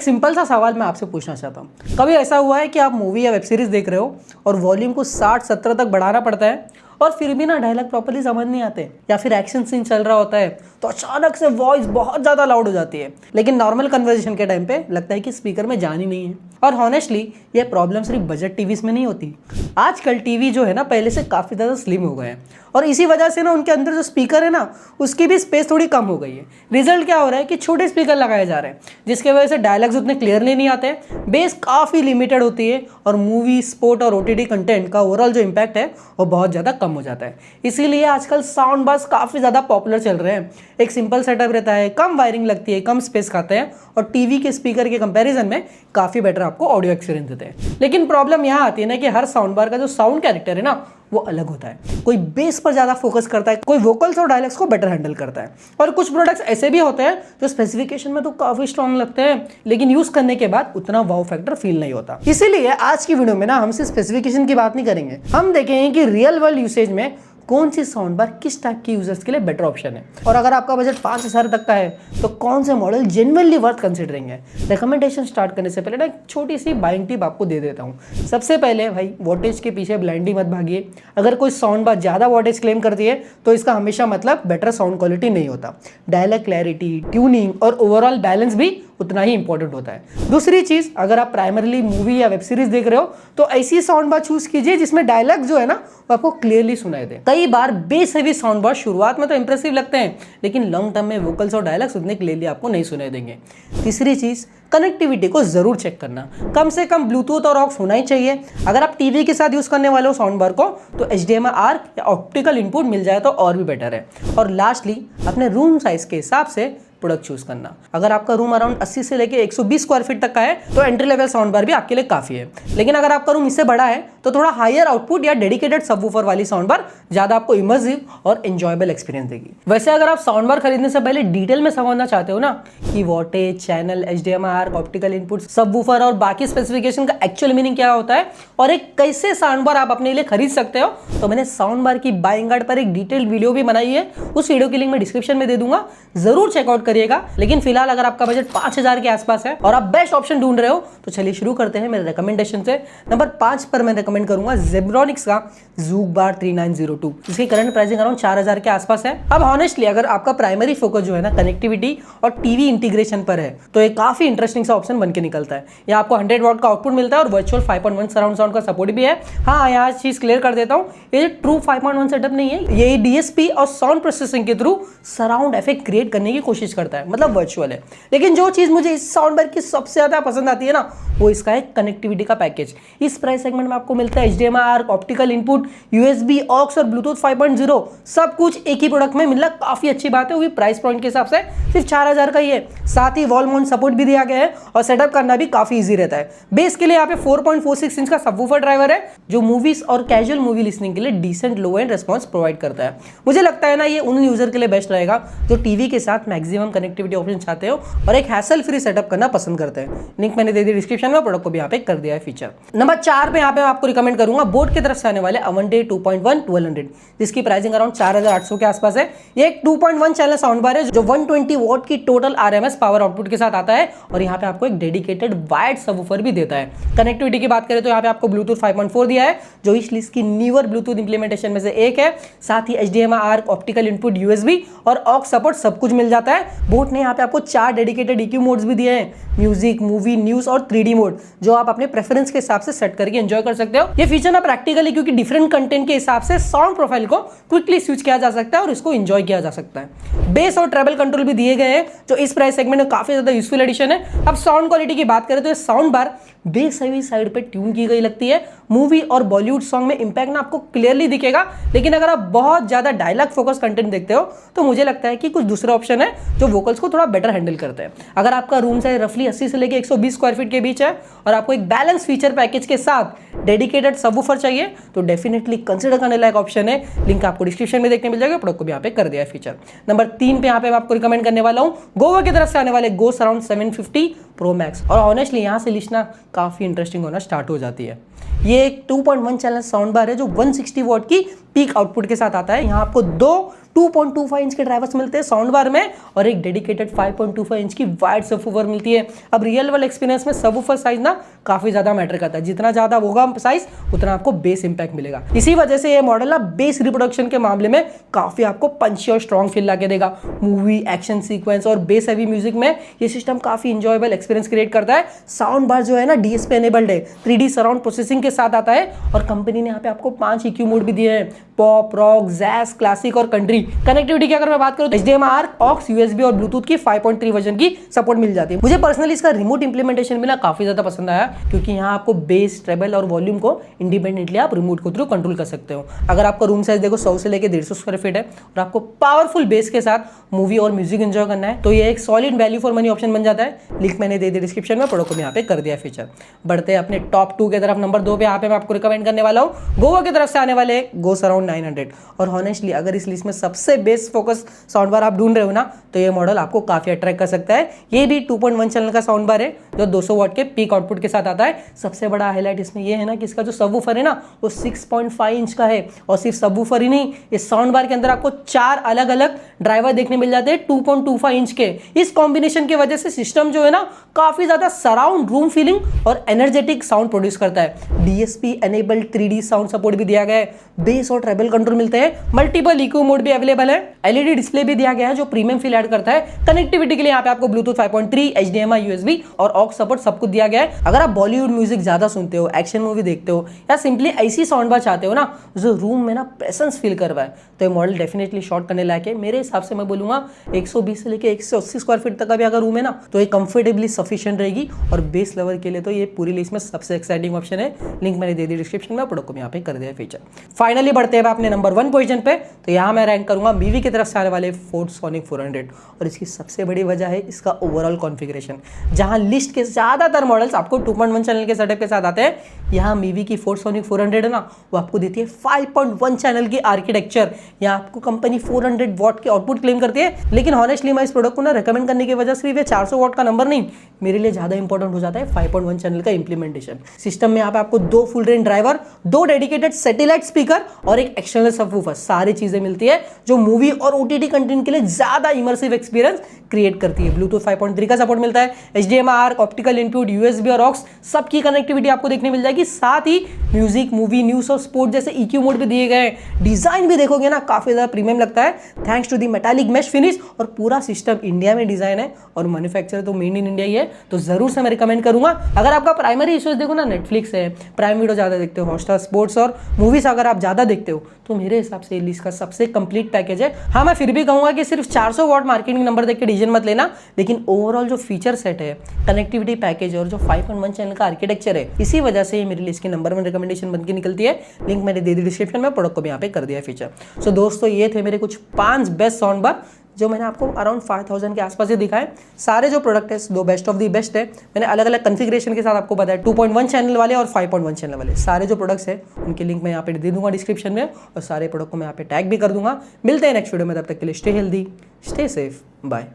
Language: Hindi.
एक सिंपल सा सवाल मैं आपसे पूछना चाहता हूँ, कभी ऐसा हुआ है कि आप मूवी या वेब सीरीज देख रहे हो और वॉल्यूम को 60-70 तक बढ़ाना पड़ता है और फिर भी ना डायलॉग प्रॉपर्ली समझ नहीं आते, या फिर एक्शन सीन चल रहा होता है तो अचानक से वॉइस बहुत ज़्यादा लाउड हो जाती है, लेकिन नॉर्मल कन्वर्सेशन के टाइम पे लगता है कि स्पीकर में जान ही नहीं है। और हॉनेस्टली ये प्रॉब्लम सिर्फ बजट टीवीज में नहीं होती। आजकल टीवी जो है ना पहले से काफ़ी ज़्यादा स्लिम हो गए हैं और इसी वजह से ना उनके अंदर जो स्पीकर है ना उसकी भी स्पेस थोड़ी कम हो गई है। रिजल्ट क्या हो रहा है कि छोटे स्पीकर लगाए जा रहे हैं, जिसकी वजह से डायलॉग्स उतने क्लियरली नहीं आते, बेस काफ़ी लिमिटेड होती है और मूवी, स्पोर्ट और OTT कंटेंट का ओवरऑल जो इम्पैक्ट है वो बहुत ज़्यादा कम हो जाता है। इसीलिए आजकल साउंड बार्स काफ़ी ज़्यादा पॉपुलर चल रहे हैं। एक सिंपल सेटअप रहता है, कम वायरिंग लगती है, कम स्पेस खाते हैं और टीवी के स्पीकर के कंपैरिजन में काफ़ी बेटर आपको ऑडियो एक्सपीरियंस देते हैं। लेकिन प्रॉब्लम यहाँ आती है ना कि हर साउंड बार का जो साउंड कैरेक्टर है ना वो अलग होता है। कोई बेस पर ज़्यादा फोकस करता है, कोई वोकल्स और डायलॉग्स को बेटर हैंडल करता है, और कुछ प्रोडक्ट्स ऐसे भी होते हैं जो स्पेसिफिकेशन में तो काफ़ी स्ट्रॉन्ग लगते हैं लेकिन यूज़ करने के बाद उतना वाव फैक्टर फील नहीं होता। इसीलिए आज की वीडियो में ना हम सिर्फ स्पेसिफिकेशन की बात नहीं करेंगे, हम देखेंगे कि रियल वर्ल्ड यूसेज में कौन सी साउंड बार किस टाइप के यूजर्स के लिए बेटर ऑप्शन है, और अगर आपका बजट 5,000 तक का है तो कौन से मॉडल जेन्युइनली वर्थ कंसिडरिंग है। रिकमेंडेशन स्टार्ट करने से पहले ना एक छोटी सी बाइंग टिप आपको दे देता हूँ। सबसे पहले भाई वोटेज के पीछे ब्लाइंडली मत भागिए। अगर कोई साउंड बार ज़्यादा वोटेज क्लेम करती है तो इसका हमेशा मतलब बेटर साउंड क्वालिटी नहीं होता। डायलॉग क्लैरिटी, ट्यूनिंग और ओवरऑल बैलेंस भी उतना ही इंपॉर्टेंट होता है। दूसरी चीज, अगर आप प्राइमरली मूवी या वेब सीरीज देख रहे हो तो ऐसी साउंड बार चूज कीजिए जिसमें डायलॉग जो है ना वो आपको क्लियरली सुनाई दे। कई बार बेस हेवी साउंड बार शुरुआत में तो इंप्रेसिव लगते हैं लेकिन लॉन्ग टर्म में वोकल्स और डायलॉग्स उतने क्लियरली आपको नहीं सुनाई देंगे। तीसरी चीज, कनेक्टिविटी को जरूर चेक करना। कम से कम ब्लूटूथ और ऑक्स होना ही चाहिए। अगर आप टीवी के साथ यूज करने वाले हो साउंड बार को तो HDMI आर्क या ऑप्टिकल इनपुट मिल जाए तो और भी बेटर है। और लास्टली, अपने रूम साइज के हिसाब से प्रोडक्ट चूज करना। अगर आपका रूम अराउंड 80 से लेके 120 स्क्वायर फीट तक का है तो एंट्री लेवल साउंड बार भी आपके लिए काफी है, लेकिन अगर आपका रूम इससे बड़ा है तो थोड़ा हायर आउटपुट या डेडिकेटेड सबवूफर वाली साउंड बार ज्यादा आपको इमर्सिव और एंजॉयबल एक्सपीरियंस देगी। वैसे अगर आप साउंड बार खरीदने से पहले डिटेल में समझना चाहते हो ना कि voltage, channel, HDMI ARC, optical input, subwoofer और बाकी स्पेसिफिकेशन का एक्चुअल मीनिंग क्या होता है और एक कैसे साउंड बार आप अपने लिए खरीद सकते हो, तो मैंने साउंड बार की बाइंग गाइड पर एक डिटेल्ड वीडियो भी बनाई है। उस वीडियो की लिंक मैं डिस्क्रिप्शन में दे दूंगा, जरूर चेकआउट करिएगा। लेकिन फिलहाल अगर आपका बजट 5,000 के आसपास है और आप बेस्ट ऑप्शन ढूंढ रहे हो तो चलिए शुरू करते हैं मेरे रिकमेंडेशन से। नंबर 5 पर मैं रिकमेंड करूंगा जेब्रॉनिक्स का Zouk Bar 3902, जिसकी करंट प्राइसिंग अराउंड 4,000 के आसपास है। अब ऑनेस्टली अगर आपका प्राइमरी फोकस जो है ना कनेक्टिविटी और टीवी इंटीग्रेशन पर है तो ये काफी इंटरेस्टिंग सा ऑप्शन बन के निकलता है। यहाँ आपको 100 वॉट का आउटपुट मिलता है और वर्चुअल 5.1 सराउंड साउंड का सपोर्ट भी है। हाँ, यहाँ चीज क्लियर कर देता हूँ, ये ट्रू 5.1 सेटअप नहीं है, ये DSP और साउंड प्रोसेसिंग के थ्रू सराउंड इफेक्ट क्रिएट करने की कोशिश करता है, मतलब वर्चुअल है। लेकिन जो चीज मुझे इस साउंड बार की सबसे ज्यादा पसंद आती है ना वो इसका है कनेक्टिविटी का पैकेज। इस प्राइस सेगमेंट में आपको मिलता है HDMI ARC, optical input, USB, aux और ब्लूटूथ 5.0 सब कुछ एक ही प्रोडक्ट में मिलना काफी अच्छी बात है। वो भी प्राइस पॉइंट के हिसाब से सिर्फ 4,000 का ही है। साथ ही वॉल माउंट सपोर्ट भी दिया गया है और सेटअप करना भी काफी इजी रहता है। बेस के लिए यहाँ पे 4.46 इंच का सबवूफर ड्राइवर है जो मूवीज और कैजुअल मूवी लिसनिंग के लिए decent low end response provide करता है। मुझे लगता है ना ये उन यूजर के लिए बेस्ट रहेगा जो टीवी के साथ मैक्सिमम कनेक्टिविटी ऑप्शन चाहते हो और एक हैसल फ्री सेटअप करना पसंद करते हैं। लिंक मैंने दे दी डिस्क्रिप्शन में, प्रोडक्ट को भी यहाँ पे कर दिया है फीचर। नंबर 4 पे यहाँ पे आपको रिकमेंड करूंगा बोट की तरफ से आने वाले Avante 2.1 1200, जिसकी प्राइसिंग अराउंड 4,800 के आसपास है। ये एक 2.1 चैनल साउंड बार है जो 120 वॉट की टोटल RMS पावर आउटपुट के साथ आता है और यहाँ पे आपको एक डेडिकेटेड वाइड सबवूफर भी देता है। कनेक्टिविटी की बात करें तो यहाँ पे आपको ब्लूटूथ 5.4 दिया है जो इस लिस्ट की न्यूअर ब्लूटूथ इंप्लीमेंटेशन में से एक है। साथ ही HDMI ARC, optical input, USB और ऑक्स सपोर्ट सब कुछ मिल जाता है। बोट ने यहाँ पे आपको 4 डेडिकेटेड EQ मोड्स भी दिए हैं, म्यूजिक, मूवी, न्यूज और 3D मोड, जो आप अपने प्रेफरेंस के हिसाब से सेट करके एंजॉय कर सकते हो। ये फीचर ना प्रैक्टिकली क्योंकि डिफरेंट कंटेंट के हिसाब से साउंड प्रोफाइल को क्विकली स्विच किया जा सकता है और इसको एंजॉय किया जा सकता है। बेस और ट्रेबल कंट्रोल भी दिए गए हैं जो इस प्राइस सेगमेंट में काफी ज्यादा यूजफुल एडिशन है। अब साउंड क्वालिटी की बात करें तो ये sound bar base heavy side पे ट्यून की गई लगती है। मूवी और बॉलीवुड सॉन्ग में इंपैक्ट ना आपको क्लियरली दिखेगा, लेकिन अगर आप बहुत ज्यादा डायलॉग फोकस कंटेंट देखते हो तो मुझे लगता है कि कुछ दूसरे ऑप्शन है जो वोकल्स को थोड़ा बेटर हैंडल करते हैं। अगर आपका रूम साइज रफली 80 से लेके 120 स्क्वायर फीट के बीच है और आपको एक बैलेंस फीचर पैकेज के साथ डेडिकेटेड सबवूफर चाहिए तो डेफिनेटली कंसिडर करने लायक ऑप्शन है। लिंक आपको डिस्क्रिप्शन में देखने मिल जाएगा, प्रोडक्ट को भी यहाँ पे कर दिया है फीचर। नंबर 3 पे यहाँ पे मैं आपको रिकमेंड करने वाला हूँ गोवा की तरफ से आने वाले गो सराउंड 750 प्रो मैक्स। और ऑनेस्टली यहाँ से लिस्ट ना काफी इंटरेस्टिंग होना स्टार्ट हो जाती है। ये एक 2.1 चैनल साउंड बार है जो 160 वॉट की पीक आउटपुट के साथ आता है। यहाँ आपको 2 2.25 इंच के ड्राइवर्स मिलते हैं साउंड बार में और एक डेडिकेटेड 5.25 इंच की वाइड सबवूफर मिलती है। अब रियल वर्ल्ड एक्सपीरियंस में सबवूफर साइज ना काफी ज्यादा मैटर करता है, जितना ज्यादा होगा साइज उतना आपको बेस इंपैक्ट मिलेगा। इसी वजह से ये मॉडल ना बेस रिप्रोडक्शन के मामले में काफी आपको पंची और स्ट्रॉन्ग फील लाके देगा। मूवी, एक्शन सीक्वेंस और बेस हैवी म्यूजिक में ये सिस्टम काफी इंजॉयबल एक्सपीरियंस क्रिएट करता है। साउंड बार जो है ना डीएसपी एनेबल्ड है, 3D सराउंड प्रोसेसिंग के साथ आता है और कंपनी ने यहाँ पे आपको 5 EQ मोड भी दिए हैं, पॉप, रॉक, जैज, क्लासिक और कंट्री। कनेक्टिविटी की अगर मैं बात करूं तो HDMI, ऑक्स, USB और ब्लूटूथ की 5.3 वर्जन की सपोर्ट मिल जाती है। मुझे पर्सनली इसका रिमोट इंप्लीमेंटेशन भी ना काफी ज्यादा पसंद आया, क्योंकि यहाँ आपको बेस, ट्रेबल और वॉल्यूम को इंडिपेंडेंटली आप रिमोट के थ्रू कंट्रोल कर सकते हो। अगर आपका रूम साइज देखो 100 से लेकर 150 स्क्वायर फीट है और आपको पावरफुल बेस के साथ मूवी और म्यूजिक एंजॉय करना है तो ये एक solid value for money option बन जाता है। लिंक मैंने दे दी डिस्क्रिप्शन में, प्रोडक्ट को यहाँ पे कर दिया फीचर। बढ़ते हैं अपने टॉप 2 के तरफ। नंबर 2 पे यहाँ पे मैं आपको रिकमेंड करने वाला हूँ गोवा की तरफ से आने वाले गो सराउंड 900। और हॉनेस्टली अगर इस लिस्ट में सबसे बेस्ट फोकस साउंड बार आप ढूंढ रहे हो ना तो ये मॉडल आपको काफी अट्रैक्ट कर सकता है। ये भी 2.1 चैनल का साउंड बार है जो 200 वाट के पीक आउटपुट के साथ आता है। सबसे बड़ा हाईलाइट इसमें ये है ना कि इसका जो सबवूफर है ना वो 6.5 इंच का है और सिर्फ सबवूफर ही नहीं, इस साउंड बार के अंदर आपको 4 अलग अलग ड्राइवर देखने मिल जाते हैं 2.25 इंच के। इस कॉम्बिनेशन की वजह से सिस्टम जो है ना काफी ज्यादा सराउंड रूम फीलिंग और एनर्जेटिक साउंड प्रोड्यूस करता है। DSP enabled 3D sound support भी दिया गया है, बेस और ट्रेबल कंट्रोल मिलते हैं, मल्टीपल EQ मोड भी अवेलेबल है, LED डिस्प्ले भी दिया गया है जो प्रीमियम फील ऐड करता है। कनेक्टिविटी के लिए यहाँ पे आपको ब्लूटूथ 5.3, HDMI, USB और ऑक्स सपोर्ट सब कुछ दिया गया है। अगर आप बॉलीवुड म्यूजिक ज्यादा सुनते हो, एक्शन मूवी देखते हो या सिंपली ऐसी साउंड बार चाहते हो ना जो रूम में ना प्रेजेंस फील करवाए तो ये मॉडल डेफिनेटली शॉट करने लायक है। मेरे हिसाब से मैं बोलूंगा 120 से लेकर 180 स्क्वायर फीट तक का भी अगर रूम है ना तो ये कंफर्टेबली सफिशिएंट रहेगी और बेस लेवल के लिए तो ये पूरी लिस्ट में सबसे एक्साइटिंग ऑप्शन है। लिंक मैंने दे दी डिस्क्रिप्शन में, प्रोडक्ट को यहाँ पे कर दिया फीचर। फाइनली बढ़ते हैं अपने नंबर 1 पोजीशन पे, तो यहाँ मैं रैंक करूंगा मीवी की तरफ से आने वाले फोर्ड सोनिक 400 और इसकी सबसे बड़ी वजह है इसका ओवरऑल कॉन्फ़िगरेशन। जहां लिस्ट के ज्यादातर मॉडल्स आपको 2.1 चैनल के सेटअप के साथ आते हैं, यहाँ मीवी की फोर्ड सोनिक 400 है ना वो आपको देती है 5.1 चैनल की आर्किटेक्चर। यहाँ आपको कंपनी 400 वॉट के आउटपुट क्लेम करती है, लेकिन हॉनेस्टली मैं इस प्रोडक्ट को ना रिकमेंड करने की वजह सिर्फ ये 400 वॉट का नंबर नहीं, मेरे लिए ज्यादा इंपॉर्टेंट हो जाता है 5.1 चैनल का इंप्लीमेंटेशन। सिस्टम में यहाँ पे आपको 2 full range driver, 2 dedicated satellite speaker और एक एक्सटर्नल सबवूफर, सारी चीजें मिलती है जो मूवी और OTT कंटेंट के लिए ज्यादा इमर्सिव एक्सपीरियंस क्रिएट करती है। ब्लूटूथ 5.3 का सपोर्ट मिलता है, HDMI, ऑप्टिकल इनपुट, USB और ऑक्स सबकी कनेक्टिविटी आपको देखने मिल जाएगी। साथ ही म्यूजिक, मूवी, न्यूज और स्पोर्ट जैसे EQ मोड भी दिए गए हैं। डिजाइन भी देखोगे ना काफी ज्यादा प्रीमियम लगता है thanks to the metallic mesh finish और पूरा सिस्टम इंडिया में डिजाइन है और मैन्युफैक्चर तो मेड इन इंडिया ही है, तो जरूर से मैं रिकमेंड करूंगा। अगर आपका प्राइमरी इश्यूज देखो ना नेटफ्लिक्स है, प्राइम वीडियो ज्यादा देखते हो, हॉटस्टार स्पोर्ट्स और मूवीज अगर आप ज्यादा देखते हो तो मेरे हिसाब से लिस्ट का सबसे कंप्लीट पैकेज है। हाँ मैं फिर भी कहूंगा कि सिर्फ 400 वॉट मार्केटिंग नंबर देख के डिसीजन मत लेना, लेकिन ओवरऑल जो फीचर सेट है, कनेक्टिविटी पैकेज और जो 5.1 चैनल का आर्किटेक्चर है, इसी वजह से ये मेरी लिस्ट की नंबर 1 रिकमेंडेशन बन के निकलती है। लिंक मैंने दे दी डिस्क्रिप्शन में, प्रोडक्ट को भी यहाँ पे कर दिया फीचर। सो दोस्तों ये थे मेरे कुछ 5 बेस्ट साउंड बार जो मैंने आपको अराउंड 5000 के आसपास ही दिखाए। सारे जो प्रोडक्ट है 2 बेस्ट ऑफ दी बेस्ट है, मैंने अलग अलग कॉन्फ़िगरेशन के साथ आपको बताया, 2.1 चैनल वाले और 5.1 चैनल वाले सारे जो प्रोडक्ट्स है उनके लिंक मैं यहाँ पे दे दूंगा डिस्क्रिप्शन में और सारे प्रोडक्ट को मैं यहाँ पे टैग भी कर दूंगा। मिलते हैं नेक्स्ट वीडियो में, तब तक के लिए stay healthy, stay safe, bye.